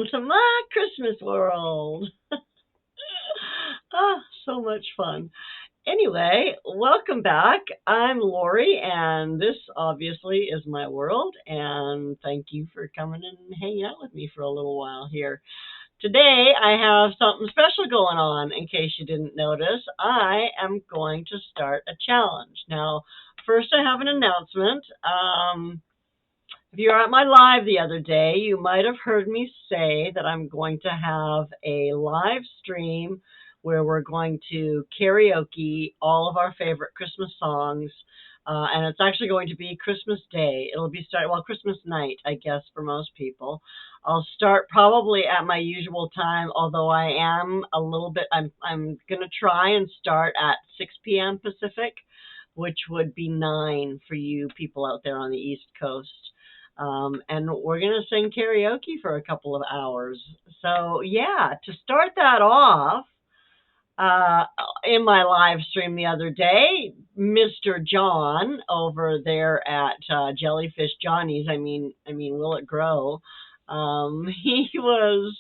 welcome to my Christmas world. Ah, so much fun. Anyway, welcome back. I'm Lori, and this obviously is my world. And thank you for coming and hanging out with me for a little while here. Today, I have something special going on. In case you didn't notice, I am going to start a challenge. Now, first, I have an announcement. If you were at my live the other day, you might have heard me say that I'm going to have a live stream where we're going to karaoke all of our favorite Christmas songs. And it's actually going to be Christmas Day. It'll be Christmas night, I guess, for most people. I'll start probably at my usual time, although I'm going to try and start at 6 p.m. Pacific, which would be 9 for you people out there on the East Coast. And we're going to sing karaoke for a couple of hours. So, yeah, to start that off, in my live stream the other day, Mr. John over there at Jellyfish Johnny's, Will It Grow? He was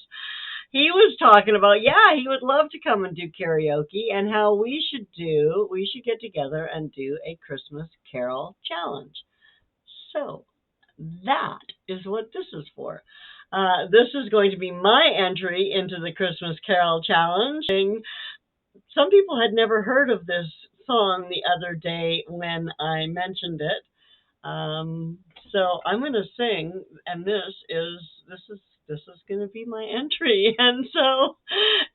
talking about, he would love to come and do karaoke, and how we should get together and do a Christmas Carol challenge. So that is what this is for. This is going to be my entry into the Christmas Carol challenge. Some people had never heard of this song the other day when I mentioned it. So I'm going to sing, and this is going to be my entry. And so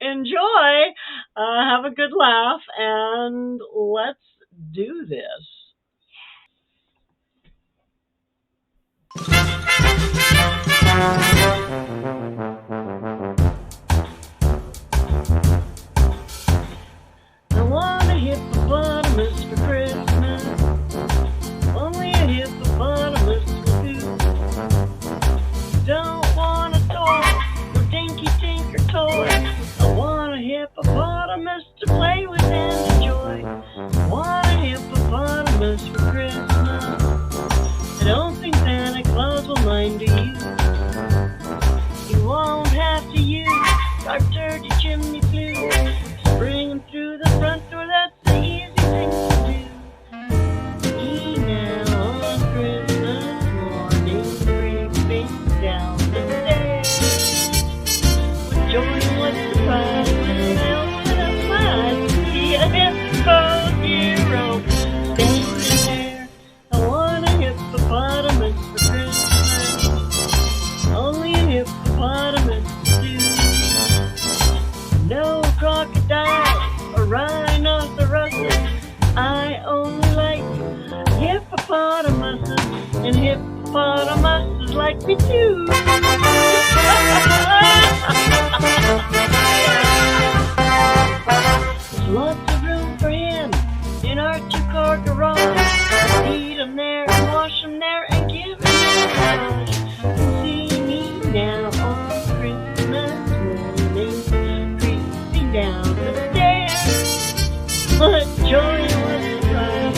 enjoy, have a good laugh, and let's do this. I want a hippopotamus for Christmas. Only a hippopotamus will do. Don't want a toy or dinky tinker toy. I want a hippopotamus to play with and enjoy. I want a hippopotamus for Christmas. I don't think Santa Claus will mind, do you? You won't have to use our dirty chimney flue. Just bring him through the front door, that's the easy thing to do. He now on Christmas morning creeping down the stairs. With joy and what surprise when I open up my eyes to see a hippo hero standing there. I want a hippopotamus for Christmas. Only a hippopotamus will do. No crocodile or rhinoceros. I only like hippopotamuses, and hippopotamuses like me too. There's lots of room for him in our two-car garage. Feed him there and wash him there and give him a massage. See me now on Christmas morning, creeping down the stairs. What joy and what surprise!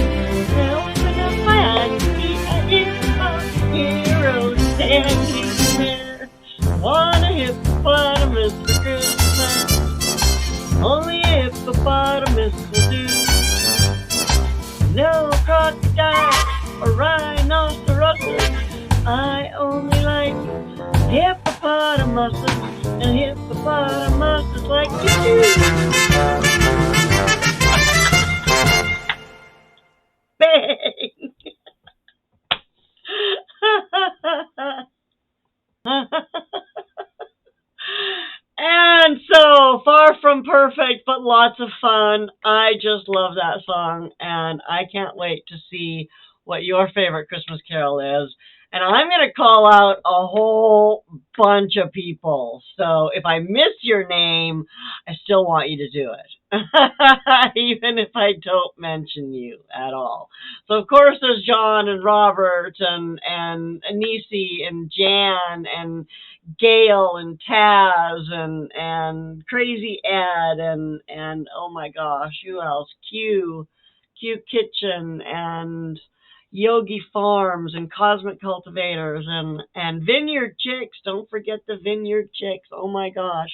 I open up my eyes to see a hippo hero standing there. Want a hippopotamus for Christmas? Only a hippopotamus will do. No crocodile or rhinoceros. I only like hippopotamuses, and hippopotamuses like you too. Bang! And so, far from perfect, but lots of fun. I just love that song, and I can't wait to see what your favorite Christmas carol is. And I'm going to call out a whole bunch of people. So if I miss your name, I still want you to do it, even if I don't mention you at all. So, of course, there's John and Robert and Anisi and Jan and Gail and Taz and Crazy Ed and oh my gosh, who else? Q Kitchen and Yogi Farms and Cosmic Cultivators and Vineyard Chicks. Don't forget the Vineyard Chicks. Oh my gosh.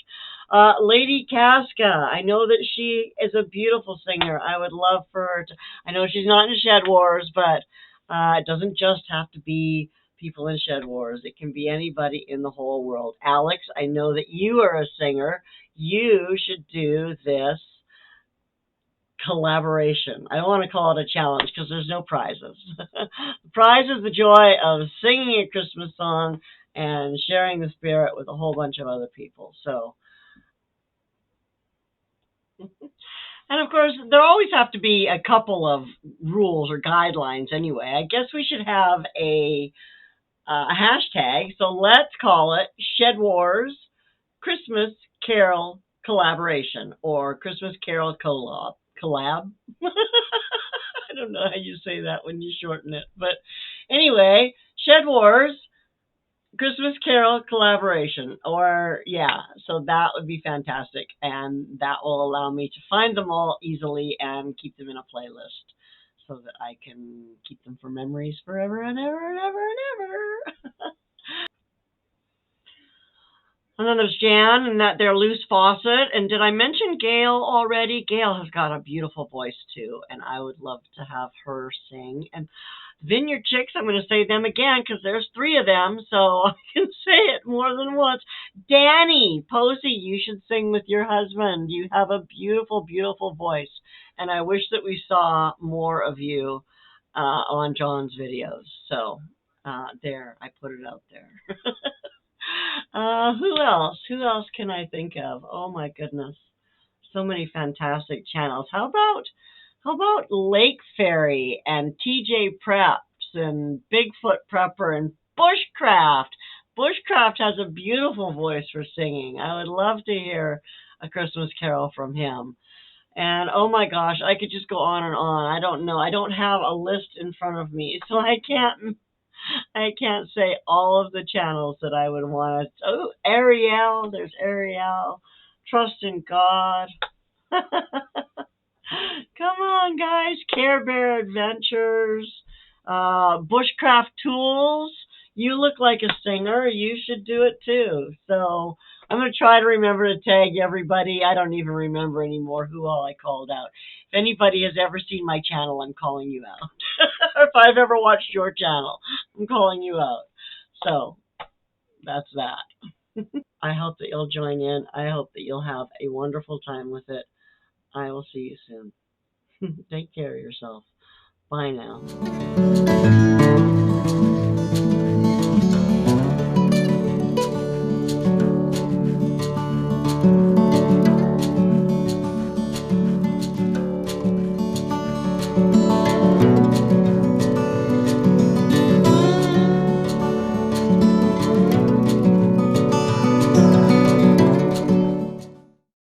Lady Casca. I know that she is a beautiful singer. I would love for her to. I know she's not in Shed Wars, but it doesn't just have to be people in Shed Wars. It can be anybody in the whole world. Alex, I know that you are a singer. You should do this collaboration. I don't want to call it a challenge because there's no prizes. The prize is the joy of singing a Christmas song and sharing the spirit with a whole bunch of other people. So, and of course, there always have to be a couple of rules or guidelines anyway. I guess we should have a hashtag. So let's call it Shed Wars Christmas Carol Collaboration or Christmas Carol Collab. I don't know how you say that when you shorten it. But anyway, Shed Wars Christmas Carol Collaboration. Or, yeah, so that would be fantastic. And that will allow me to find them all easily and keep them in a playlist so that I can keep them for memories forever and ever and ever and ever. And then there's Jan and that their loose faucet. And did I mention Gail already? Gail has got a beautiful voice too, and I would love to have her sing. And Vineyard Chicks, I'm going to say them again because there's three of them, so I can say it more than once. Danny Posey, you should sing with your husband. You have a beautiful, beautiful voice, and I wish that we saw more of you on John's videos. So there, I put it out there. Who else? Who else can I think of? Oh my goodness. So many fantastic channels. How about Lake Fairy and TJ Preps and Bigfoot Prepper and Bushcraft? Bushcraft has a beautiful voice for singing. I would love to hear a Christmas carol from him. And oh my gosh, I could just go on and on. I don't know. I don't have a list in front of me, so I can't say all of the channels that I would want to. Oh, Ariel, there's Ariel. Trust in God. Come on, guys. Care Bear Adventures. Bushcraft Tools. You look like a singer. You should do it too. So I'm going to try to remember to tag everybody. I don't even remember anymore who all I called out. If anybody has ever seen my channel, I'm calling you out. Or if I've ever watched your channel, I'm calling you out. So that's that. I hope that you'll join in. I hope that you'll have a wonderful time with it. I will see you soon. Take care of yourself. Bye now.